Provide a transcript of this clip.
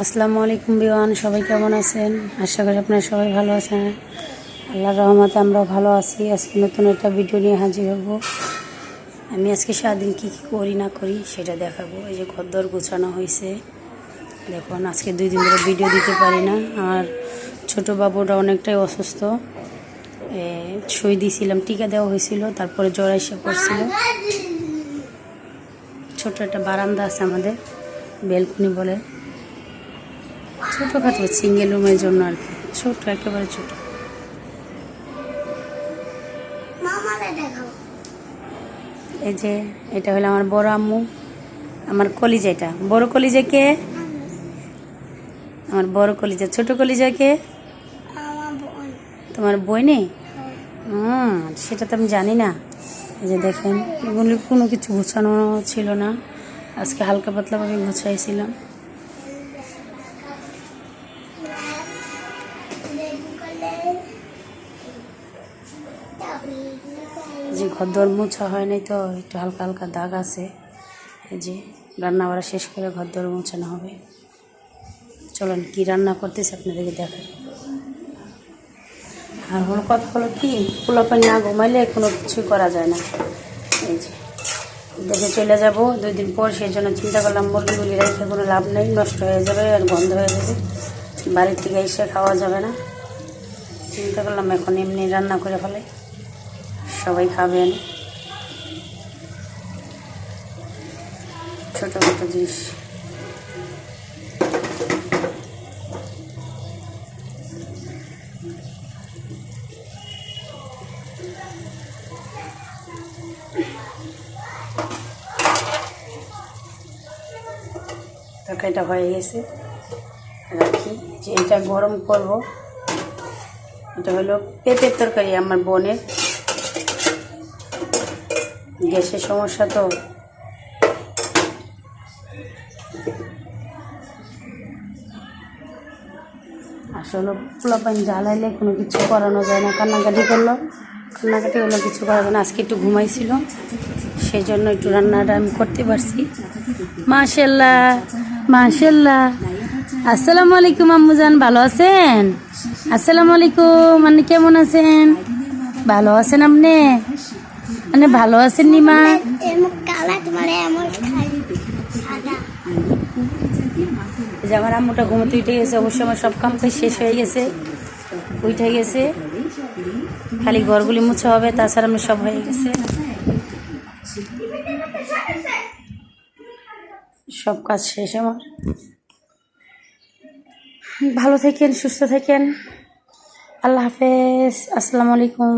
আসসালামু আলাইকুম বিওয়ান, সবাই কেমন আছেন? আশা করি আপনারা সবাই ভালো আছেন। আল্লাহর রহমতে আমরাও ভালো আছি। আজকে নতুন একটা ভিডিও নিয়ে হাজির হব। আমি আজকে সারাদিন কী কী করি না করি সেটা দেখাবো। এই যে ঘরদোর গোছানো হয়েছে, দেখুন। আজকে 2 দিন ধরে ভিডিও দিতে পারি না। আর ছোটো বাবুটা অনেকটাই অসুস্থ। সুই দিয়েছিলাম, টিকা দেওয়া হয়েছিল, তারপরে জ্বর এসে পড়ছিল। ছোট একটা বারান্দা আছে আমাদের, বেলকনি বলে, ছোটোখাটো সিঙ্গেল রুমের জন্য আর কি, ছোট, একেবারে ছোট। এই যে এটা হলো আমার বড় আম্মু, আমার কলিজা। এটা বড় কলিজা কে? আমার বড় কলিজা। ছোট কলিজা কে? তোমার বই নেই? সেটা তো আমি জানি না। এই যে দেখেন, এগুলি কোনো কিছু গুছানো ছিল না, আজকে হালকা পাতলাভাবে গুছাইছিলাম। যে ঘরদোর মোছা হয় নাই তো একটু হালকা হালকা দাগ আছে। এই যে রান্না বাড়া শেষ করে ঘরদোর মোছানো হবে। চলুন কি রান্না করতেছে আপনাদেরকে দেখাই। আর হলো কথা হলো কি, পোলাপান না ঘুমাইলে কোনো কিছুই করা যায় না। এই যে দেশে চলে যাব 2 দিন পর, সেই জন্য চিন্তা করলাম মুরগিগুলি রেখে কোনো লাভ নেই, নষ্ট হয়ে যাবে আর গন্ধ হয়ে যাবে, বাড়ির থেকে এসে খাওয়া যাবে না। চিন্তা করলাম এখন এমনি রান্না করে ফেলে, সবাই খাবেন। ছোটো ছোটো জিনিস। তরকারিটা হয়ে গেছে, রাখি। যে এটা গরম করব, এটা হলো পেঁপের তরকারি আমার বোনের। গ্যাসের সমস্যা তো, আসলে পোলাপান জ্বালাইলে কোনো কিছু করানো যায় না। কান্নাকাটি করলো, কান্নাকাটি হলো, কিছু করা যায় না। আজকে একটু ঘুমাইছিল, সেই জন্য একটু রান্নাটা আমি করতে পারছি। মাশাল্লাহ মাশাল্লাহ। আসসালামু আলাইকুম আম্মুজান, ভালো আছেন? আসসালামু আলাইকুম। মানে কেমন আছেন? ভালো আছেন আপনি? মানে ভালো আছেন নিমা? যে আমার আম্মুটা ঘুমোতে উঠে গেছে, অবশ্যই আমার সব কাম কাজ শেষ হয়ে গেছে, উঠে গেছে, খালি ঘরগুলি মুছা হবে, তাছাড়া আমি সব হয়ে গেছে, সব কাজ শেষ আমার। ভালো থাকেন, সুস্থ থাকেন, আল্লাহ হাফেজ, আসসালামু আলাইকুম।